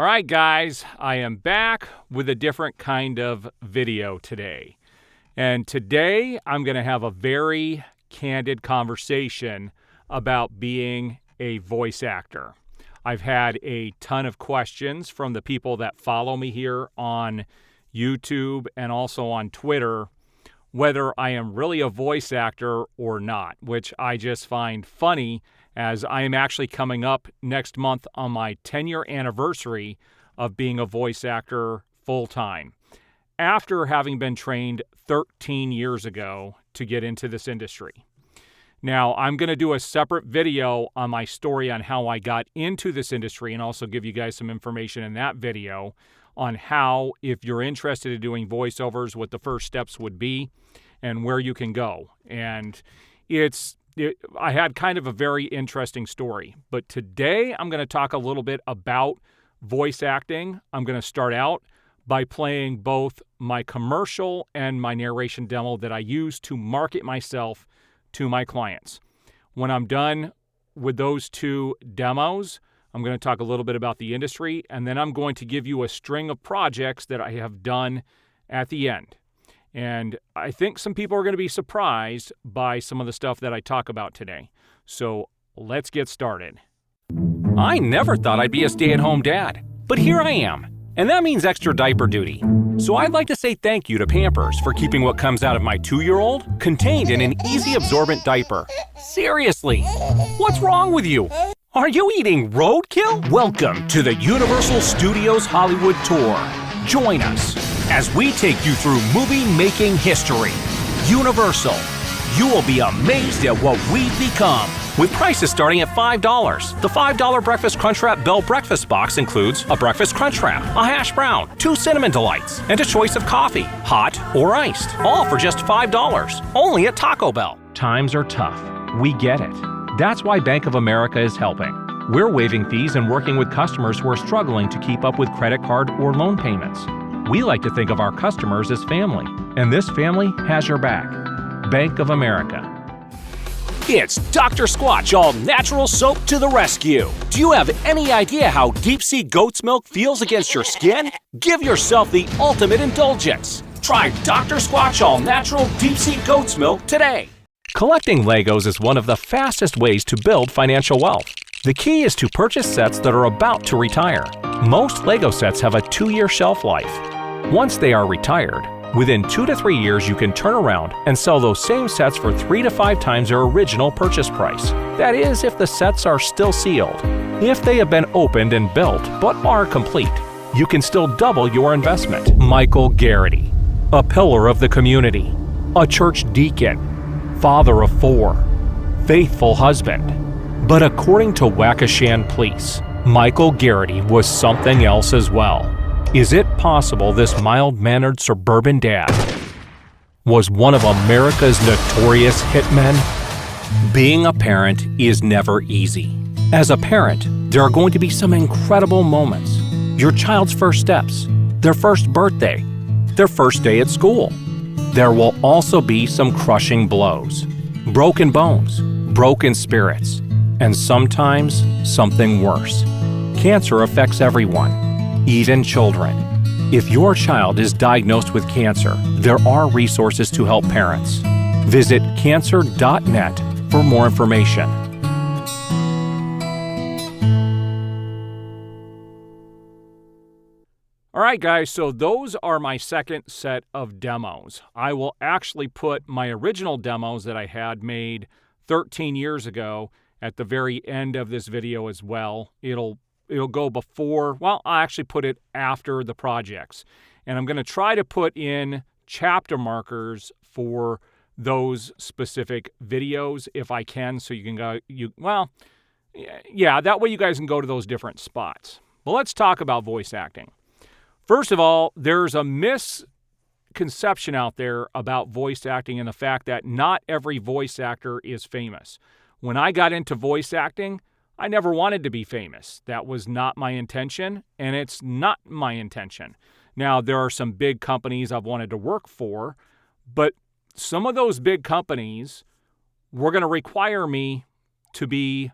All right, guys, I am back with a different kind of video today. And today I'm going to have a very candid conversation about being a voice actor. I've had a ton of questions from the people that follow me here on YouTube and also on Twitter, whether I am really a voice actor or not, which I just find funny, as I am actually coming up next month on my 10-year anniversary of being a voice actor full-time, after having been trained 13 years ago to get into this industry. Now, I'm going to do a separate video on my story on how I got into this industry and also give you guys some information in that video on how, if you're interested in doing voiceovers, what the first steps would be and where you can go. And I had kind of a very interesting story. But today I'm going to talk a little bit about voice acting. I'm going to start out by playing both my commercial and my narration demo that I use to market myself to my clients. When I'm done with those two demos, I'm going to talk a little bit about the industry, and then I'm going to give you a string of projects that I have done at the end. And I think some people are going to be surprised by some of the stuff that I talk about today. So let's get started. I never thought I'd be a stay-at-home dad, but here I am. And that means extra diaper duty. So I'd like to say thank you to Pampers for keeping what comes out of my 2-year-old contained in an easy absorbent diaper. Seriously, what's wrong with you? Are you eating roadkill? Welcome to the Universal Studios Hollywood Tour. Join us as we take you through movie-making history. Universal. You will be amazed at what we've become. With prices starting at $5. The $5 Breakfast Crunchwrap Bell Breakfast Box includes a Breakfast Crunchwrap, a hash brown, 2 Cinnamon Delights, and a choice of coffee, hot or iced, all for just $5, only at Taco Bell. Times are tough. We get it. That's why Bank of America is helping. We're waiving fees and working with customers who are struggling to keep up with credit card or loan payments. We like to think of our customers as family, and this family has your back. Bank of America. It's Dr. Squatch All Natural Soap to the rescue. Do you have any idea how deep sea goat's milk feels against your skin? Give yourself the ultimate indulgence. Try Dr. Squatch All Natural Deep Sea Goat's Milk today. Collecting Legos is one of the fastest ways to build financial wealth. The key is to purchase sets that are about to retire. Most Lego sets have a 2-year shelf life. Once they are retired, within 2 to 3 years you can turn around and sell those same sets for 3 to 5 times their original purchase price. That is, if the sets are still sealed. If they have been opened and built but are complete, you can still double your investment. Michael Garrity, a pillar of the community, a church deacon, father of 4, faithful husband. But according to Waukeshan Police, Michael Garrity was something else as well. Is it possible this mild-mannered suburban dad was one of America's notorious hitmen? Being a parent is never easy. As a parent, there are going to be some incredible moments. Your child's first steps, their first birthday, their first day at school. There will also be some crushing blows, broken bones, broken spirits, and sometimes something worse. Cancer affects everyone, even children. If your child is diagnosed with cancer, there are resources to help parents. Visit cancer.net for more information. All right, guys, so those are my second set of demos. I will actually put my original demos that I had made 13 years ago at the very end of this video as well. It'll go before, well, I'll actually put it after the projects. And I'm going to try to put in chapter markers for those specific videos if I can, so you can go, that way you guys can go to those different spots. But let's talk about voice acting. First of all, there's a misconception out there about voice acting and the fact that not every voice actor is famous. When I got into voice acting, I never wanted to be famous. That was not my intention, and it's not my intention. Now, there are some big companies I've wanted to work for, but some of those big companies were going to require me to be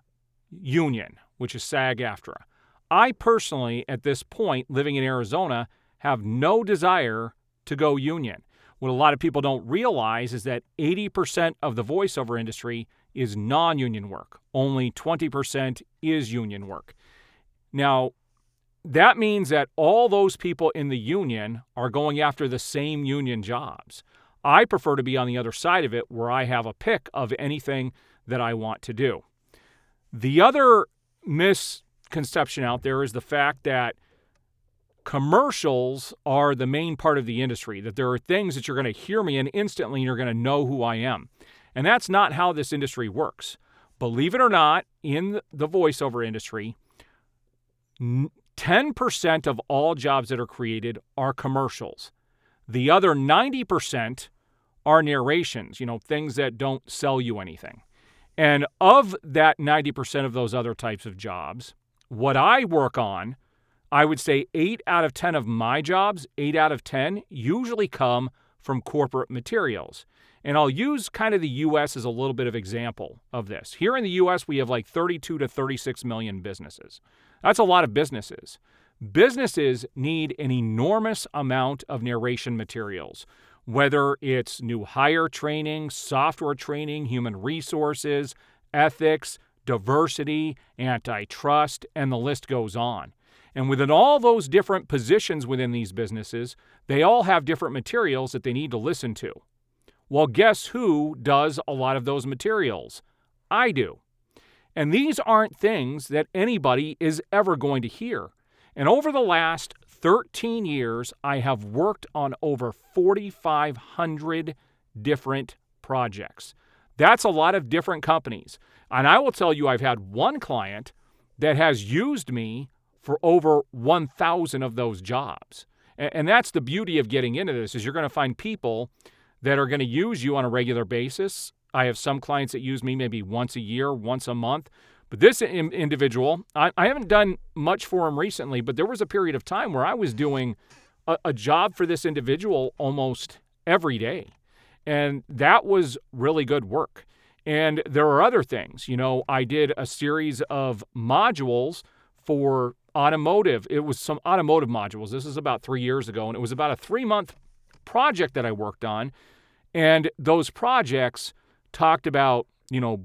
union, which is SAG-AFTRA. I personally, at this point, living in Arizona, have no desire to go union. What a lot of people don't realize is that 80% of the voiceover industry is non-union work. Only 20% is union work. Now, that means that all those people in the union are going after the same union jobs. I prefer to be on the other side of it where I have a pick of anything that I want to do. The other misconception out there is the fact that commercials are the main part of the industry, that there are things that you're going to hear me and instantly you're going to know who I am. And that's not how this industry works. Believe it or not, in the voiceover industry, 10% of all jobs that are created are commercials. The other 90% are narrations, things that don't sell you anything. And of that 90% of those other types of jobs, what I work on, I would say 8 out of 10 of my jobs, 8 out of 10, usually come from corporate materials. And I'll use kind of the U.S. as a little bit of example of this. Here in the U.S., we have like 32 to 36 million businesses. That's a lot of businesses. Businesses need an enormous amount of narration materials, whether it's new hire training, software training, human resources, ethics, diversity, antitrust, and the list goes on. And within all those different positions within these businesses, they all have different materials that they need to listen to. Well, guess who does a lot of those materials? I do. And these aren't things that anybody is ever going to hear. And over the last 13 years, I have worked on over 4,500 different projects. That's a lot of different companies. And I will tell you, I've had one client that has used me for over 1,000 of those jobs. And that's the beauty of getting into this, is you're going to find people that are going to use you on a regular basis. I have some clients that use me maybe once a year, once a month. But this individual, I haven't done much for him recently, but there was a period of time where I was doing a job for this individual almost every day. And that was really good work. And there are other things. I did a series of modules for automotive. It was some automotive modules. This is about 3 years ago, and it was about a 3-month project that I worked on. And those projects talked about,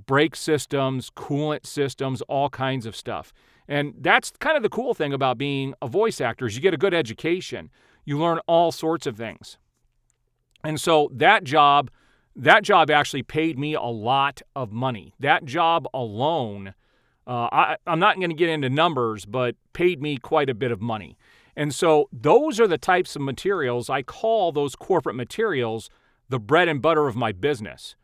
brake systems, coolant systems, all kinds of stuff. And that's kind of the cool thing about being a voice actor is you get a good education. You learn all sorts of things. And so that job actually paid me a lot of money. That job alone, I'm not going to get into numbers, but paid me quite a bit of money. And so those are the types of materials I call those corporate materials the bread and butter of my business.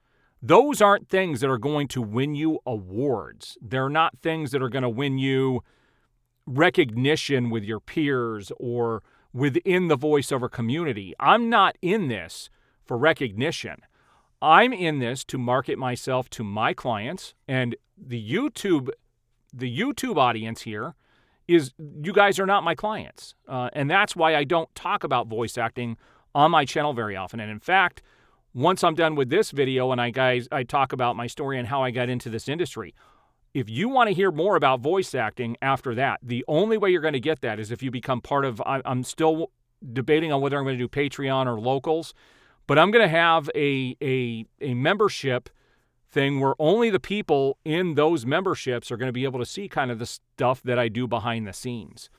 Those aren't things that are going to win you awards. They're not things that are going to win you recognition with your peers or within the voiceover community. I'm not in this for recognition. I'm in this to market myself to my clients, and the YouTube audience here is you guys are not my clients. And that's why I don't talk about voice acting on my channel very often. And in fact, once I'm done with this video and I talk about my story and how I got into this industry, if you want to hear more about voice acting after that, the only way you're going to get that is if you become part of, I'm still debating on whether I'm going to do Patreon or locals, but I'm going to have a membership thing where only the people in those memberships are going to be able to see kind of the stuff that I do behind the scenes.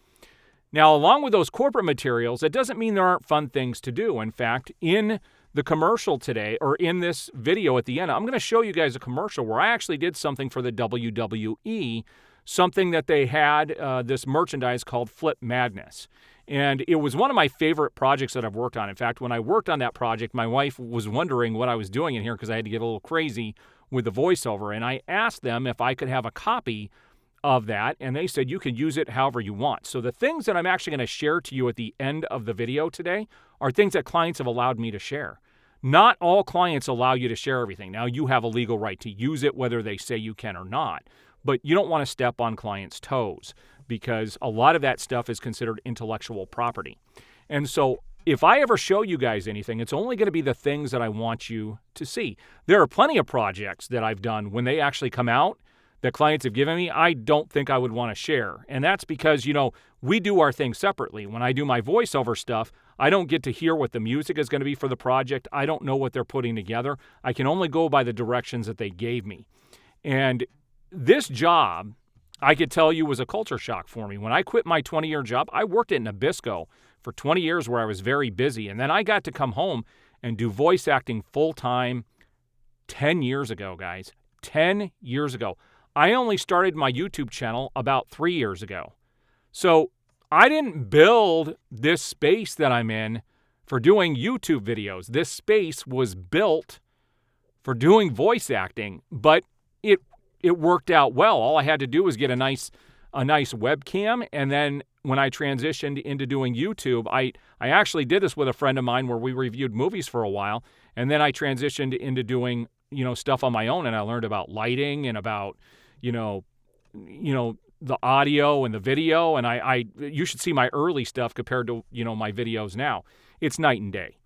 Now, along with those corporate materials, it doesn't mean there aren't fun things to do. In fact, in the commercial today, or in this video at the end, I'm going to show you guys a commercial where I actually did something for the WWE, something that they had, this merchandise called Flip Madness. And it was one of my favorite projects that I've worked on. In fact, when I worked on that project, my wife was wondering what I was doing in here because I had to get a little crazy with the voiceover. And I asked them if I could have a copy of that, and they said you can use it however you want. So the things that I'm actually going to share to you at the end of the video today are things that clients have allowed me to share. Not all clients allow you to share everything. Now, you have a legal right to use it whether they say you can or not, but you don't want to step on clients' toes because a lot of that stuff is considered intellectual property. And so if I ever show you guys anything, it's only going to be the things that I want you to see. There are plenty of projects that I've done when they actually come out that clients have given me, I don't think I would want to share. And that's because, we do our things separately. When I do my voiceover stuff, I don't get to hear what the music is going to be for the project. I don't know what they're putting together. I can only go by the directions that they gave me. And this job, I could tell you, was a culture shock for me. When I quit my 20-year job, I worked at Nabisco for 20 years where I was very busy. And then I got to come home and do voice acting full-time 10 years ago, guys. 10 years ago. I only started my YouTube channel about 3 years ago. So I didn't build this space that I'm in for doing YouTube videos. This space was built for doing voice acting, but it worked out well. All I had to do was get a nice webcam, and then when I transitioned into doing YouTube, I actually did this with a friend of mine where we reviewed movies for a while, and then I transitioned into doing stuff on my own, and I learned about lighting and about the audio and the video, and you should see my early stuff compared to my videos now. It's night and day.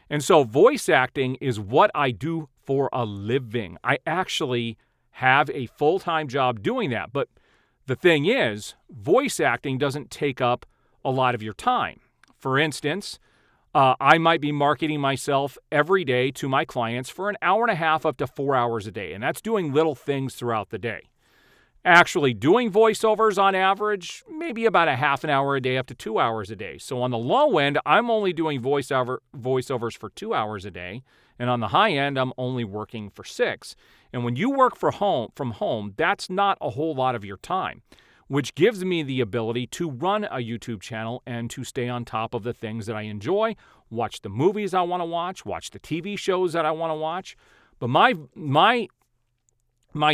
And so voice acting is what I do for a living. I actually have a full-time job doing that. But the thing is, voice acting doesn't take up a lot of your time. For instance, I might be marketing myself every day to my clients for an hour and a half up to 4 hours a day, and that's doing little things throughout the day. Actually doing voiceovers on average, maybe about a half an hour a day up to 2 hours a day. So on the low end, I'm only doing voiceovers for 2 hours a day. And on the high end, I'm only working for 6. And when you work from home, that's not a whole lot of your time, which gives me the ability to run a YouTube channel and to stay on top of the things that I enjoy, watch the movies I want to watch the TV shows that I want to watch. But my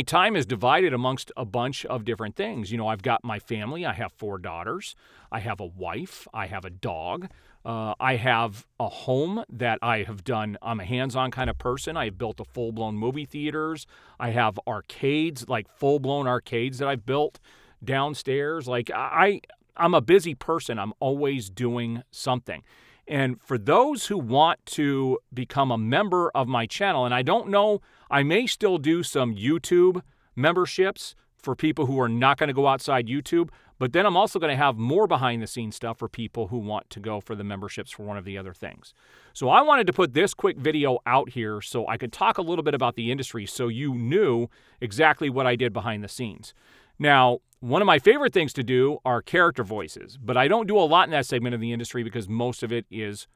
time is divided amongst a bunch of different things. I've got my family. I have 4 daughters. I have a wife. I have a dog. I have a home that I have done. I'm a hands-on kind of person. I have built a full-blown movie theaters. I have arcades, like full-blown arcades that I've built downstairs. Like I'm a busy person. I'm always doing something. And for those who want to become a member of my channel, and I don't know, I may still do some YouTube memberships for people who are not going to go outside YouTube, but then I'm also going to have more behind-the-scenes stuff for people who want to go for the memberships for one of the other things. So I wanted to put this quick video out here so I could talk a little bit about the industry so you knew exactly what I did behind the scenes. Now, one of my favorite things to do are character voices, but I don't do a lot in that segment of the industry because most of it is,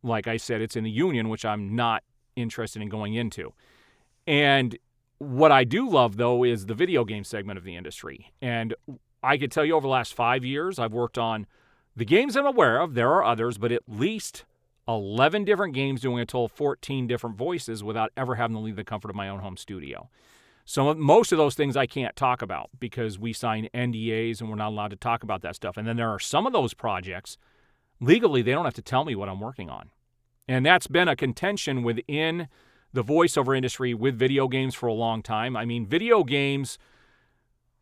like I said, it's in the union, which I'm not interested in going into. And what I do love, though, is the video game segment of the industry. And I could tell you over the last 5 years, I've worked on the games I'm aware of. There are others, but at least 11 different games doing a total of 14 different voices without ever having to leave the comfort of my own home studio. So most of those things I can't talk about because we sign NDAs and we're not allowed to talk about that stuff. And then there are some of those projects, legally, they don't have to tell me what I'm working on. And that's been a contention within the voiceover industry with video games for a long time. I mean, video games,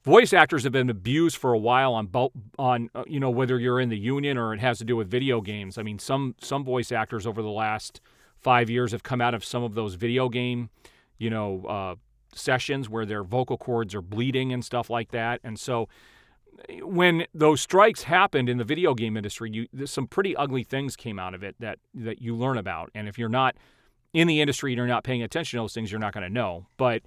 voice actors have been abused for a while on whether you're in the union or it has to do with video games. I mean, some voice actors over the last 5 years have come out of some of those video game, sessions where their vocal cords are bleeding and stuff like that. And so when those strikes happened in the video game industry, some pretty ugly things came out of it that you learn about. And if you're not in the industry and you're not paying attention to those things, you're not going to know. But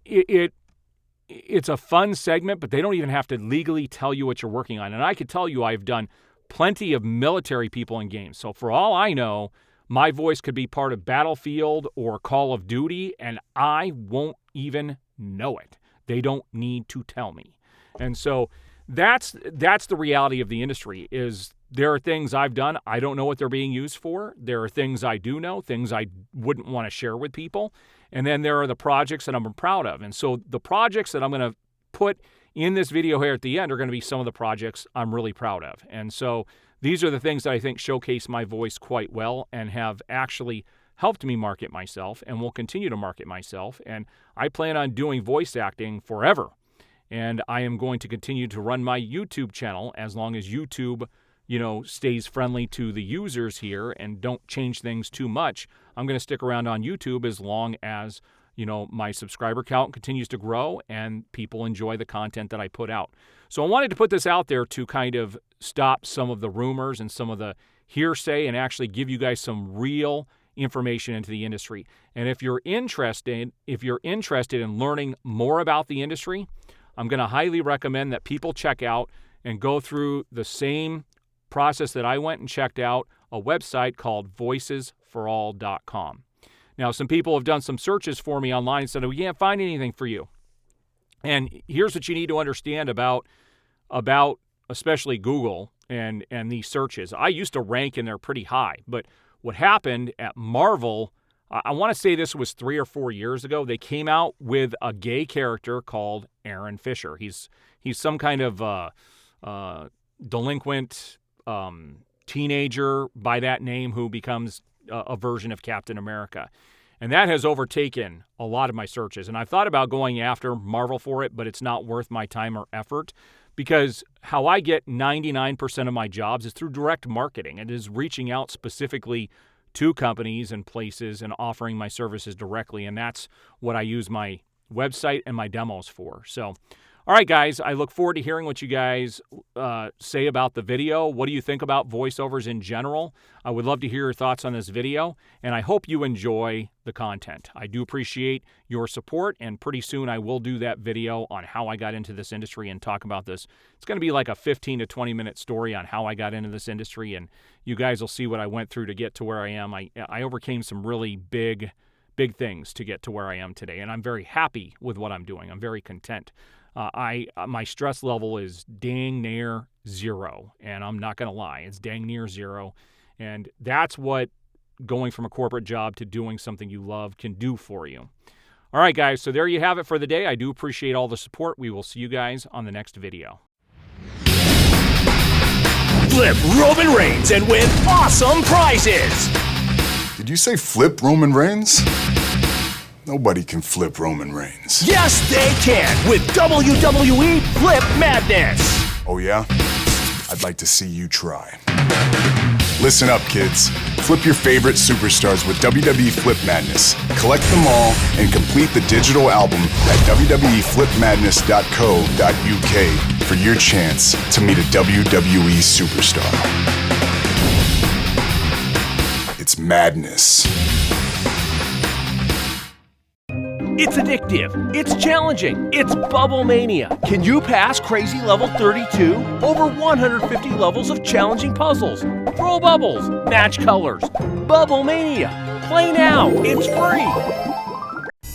it's a fun segment, but they don't even have to legally tell you what you're working on. And I could tell you I've done plenty of military people in games. So for all I know, my voice could be part of Battlefield or Call of Duty, and I won't even know it. They don't need to tell me. And so that's the reality of the industry is there are things I've done. I don't know what they're being used for. There are things I do know, things I wouldn't want to share with people. And then there are the projects that I'm proud of. And so the projects that I'm going to put in this video here at the end are going to be some of the projects I'm really proud of. And so these are the things that I think showcase my voice quite well and have actually helped me market myself and will continue to market myself. And I plan on doing voice acting forever. And I am going to continue to run my YouTube channel as long as YouTube, stays friendly to the users here and don't change things too much. I'm going to stick around on YouTube as long as, my subscriber count continues to grow and people enjoy the content that I put out. So I wanted to put this out there to kind of stop some of the rumors and some of the hearsay and actually give you guys some real information into the industry. And if you're interested in learning more about the industry, I'm going to highly recommend that people check out and go through the same process that I went and checked out, a website called voicesforall.com. Now, some people have done some searches for me online and said, we can't find anything for you. And here's what you need to understand about especially Google and these searches. I used to rank in there pretty high, but what happened at Marvel, I want to say this was 3 or 4 years ago, they came out with a gay character called Aaron Fisher. He's some kind of delinquent teenager by that name who becomes a version of Captain America. And that has overtaken a lot of my searches. And I've thought about going after Marvel for it, but it's not worth my time or effort because how I get 99% of my jobs is through direct marketing. It is reaching out specifically to companies and places and offering my services directly. And that's what I use my website and my demos for. So, all right, guys, I look forward to hearing what you guys say about the video. What do you think about voiceovers in general? I would love to hear your thoughts on this video, and I hope you enjoy the content. I do appreciate your support, and pretty soon I will do that video on how I got into this industry and talk about this. It's going to be like a 15 to 20-minute story on how I got into this industry, and you guys will see what I went through to get to where I am. I overcame some really big things to get to where I am today, and I'm very happy with what I'm doing. I'm very content. My stress level is dang near zero, and I'm not going to lie. It's dang near zero, and that's what going from a corporate job to doing something you love can do for you. All right, guys, so there you have it for the day. I do appreciate all the support. We will see you guys on the next video. Flip Roman Reigns and win awesome prizes. Did you say flip Roman Reigns? Nobody can flip Roman Reigns. Yes, they can with WWE Flip Madness. Oh, yeah? I'd like to see you try. Listen up, kids. Flip your favorite superstars with WWE Flip Madness. Collect them all and complete the digital album at www.flipmadness.co.uk for your chance to meet a WWE superstar. It's madness. It's addictive, it's challenging, it's Bubble Mania. Can you pass Crazy Level 32? Over 150 levels of challenging puzzles. Throw bubbles, match colors. Bubble Mania. Play now, it's free.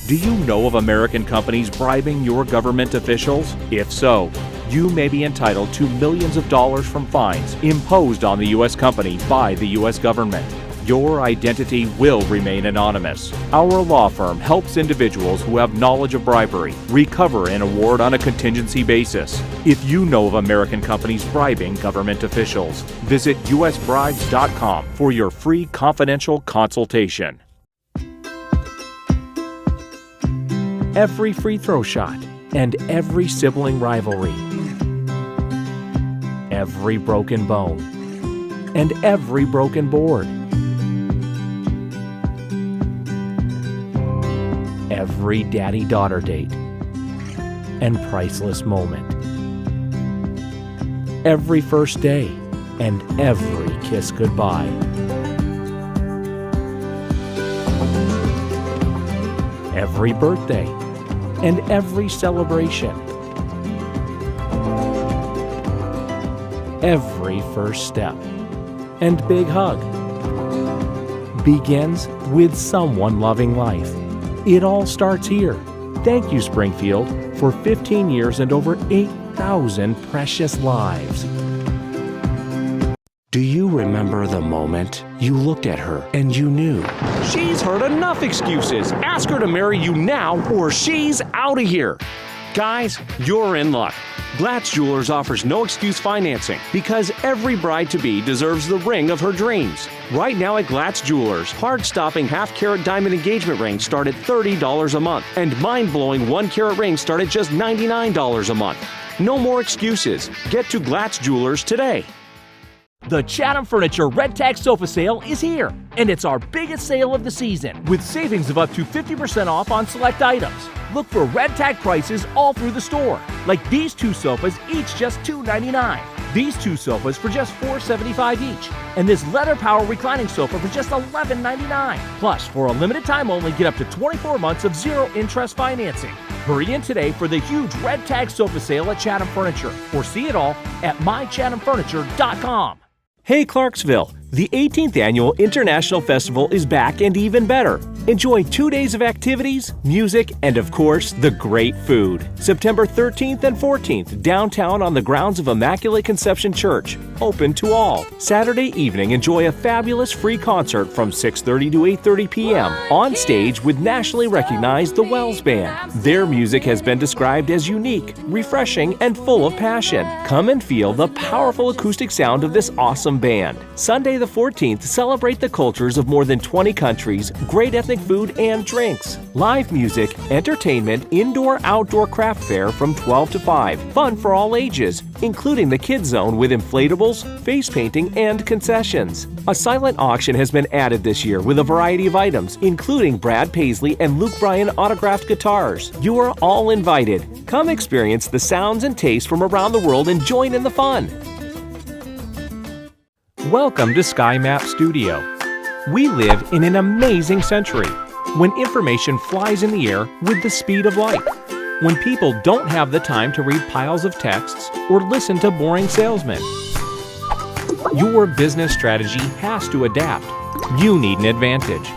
Do you know of American companies bribing your government officials? If so, you may be entitled to millions of dollars from fines imposed on the U.S. company by the U.S. government. Your identity will remain anonymous. Our law firm helps individuals who have knowledge of bribery recover an award on a contingency basis. If you know of American companies bribing government officials, visit usbribes.com for your free confidential consultation. Every free throw shot and every sibling rivalry, every broken bone and every broken board, every daddy-daughter date and priceless moment, every first day and every kiss goodbye, every birthday and every celebration, every first step and big hug begins with someone loving life. It all starts here. Thank you, Springfield, for 15 years and over 8,000 precious lives. Do you remember the moment you looked at her and you knew? She's heard enough excuses. Ask her to marry you now or she's out of here. Guys, you're in luck. Glatz Jewelers offers no excuse financing because every bride-to-be deserves the ring of her dreams. Right now at Glatz Jewelers, hard-stopping half-carat diamond engagement rings start at $30 a month, and mind-blowing 1-carat rings start at just $99 a month. No more excuses. Get to Glatz Jewelers today. The Chatham Furniture Red Tag Sofa Sale is here, and it's our biggest sale of the season, with savings of up to 50% off on select items. Look for Red Tag prices all through the store, like these 2 sofas, each just $2.99. These 2 sofas for just $4.75 each, and this leather power reclining sofa for just $11.99. Plus, for a limited time only, get up to 24 months of 0-interest financing. Hurry in today for the huge Red Tag Sofa Sale at Chatham Furniture, or see it all at mychathamfurniture.com. Hey Clarksville, the 18th Annual International Festival is back and even better. Enjoy 2 days of activities, music, and of course, the great food. September 13th and 14th, downtown on the grounds of Immaculate Conception Church. Open to all. Saturday evening, enjoy a fabulous free concert from 6:30 to 8:30 p.m. on stage with nationally recognized The Wells Band. Their music has been described as unique, refreshing, and full of passion. Come and feel the powerful acoustic sound of this awesome band. Sunday the 14th, celebrate the cultures of more than 20 countries, great ethnic food and drinks, live music, entertainment, indoor-outdoor craft fair from 12 to 5, fun for all ages, including the kids zone with inflatables, face painting, and concessions. A silent auction has been added this year with a variety of items, including Brad Paisley and Luke Bryan autographed guitars. You are all invited. Come experience the sounds and tastes from around the world and join in the fun. Welcome to Skymap Studio. We live in an amazing century when information flies in the air with the speed of light. When people don't have the time to read piles of texts or listen to boring salesmen. Your business strategy has to adapt. You need an advantage.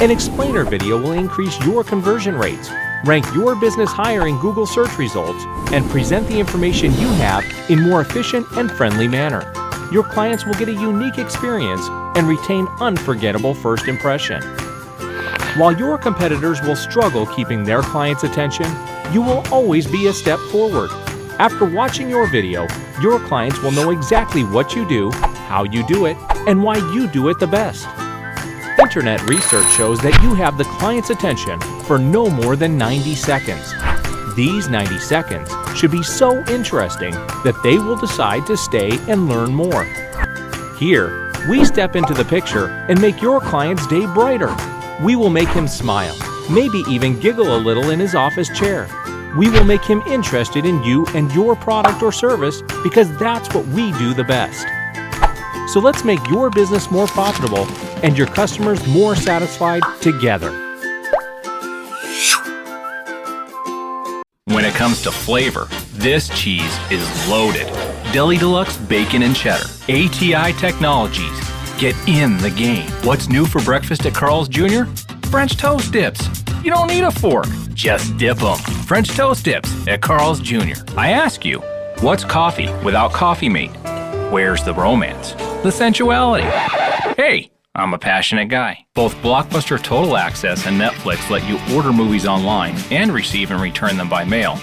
An explainer video will increase your conversion rates, rank your business higher in Google search results, and present the information you have in more efficient and friendly manner. Your clients will get a unique experience and retain unforgettable first impression. While your competitors will struggle keeping their clients' attention, you will always be a step forward. After watching your video, your clients will know exactly what you do, how you do it, and why you do it the best. Internet research shows that you have the client's attention for no more than 90 seconds. These 90 seconds should be so interesting that they will decide to stay and learn more. Here, we step into the picture and make your client's day brighter. We will make him smile, maybe even giggle a little in his office chair. We will make him interested in you and your product or service because that's what we do the best. So let's make your business more profitable and your customers more satisfied together. When it comes to flavor, this cheese is loaded. Deli Deluxe Bacon and Cheddar. ATI Technologies. Get in the game. What's new for breakfast at Carl's Jr.? French toast dips. You don't need a fork. Just dip them. French toast dips at Carl's Jr. I ask you, what's coffee without Coffee Mate? Where's the romance? The sensuality? Hey, I'm a passionate guy. Both Blockbuster Total Access and Netflix let you order movies online and receive and return them by mail.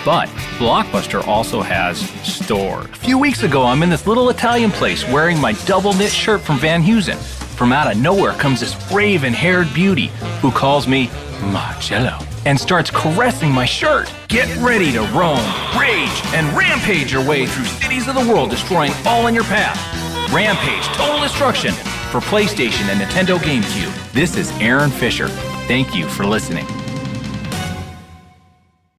But Blockbuster also has stores. A few weeks ago, I'm in this little Italian place wearing my double knit shirt from Van Heusen. From out of nowhere comes this raven-haired beauty who calls me Marcello and starts caressing my shirt. Get ready to roam, rage, and rampage your way through cities of the world, destroying all in your path. Rampage Total Destruction for PlayStation and Nintendo GameCube. This is Aaron Fisher. Thank you for listening.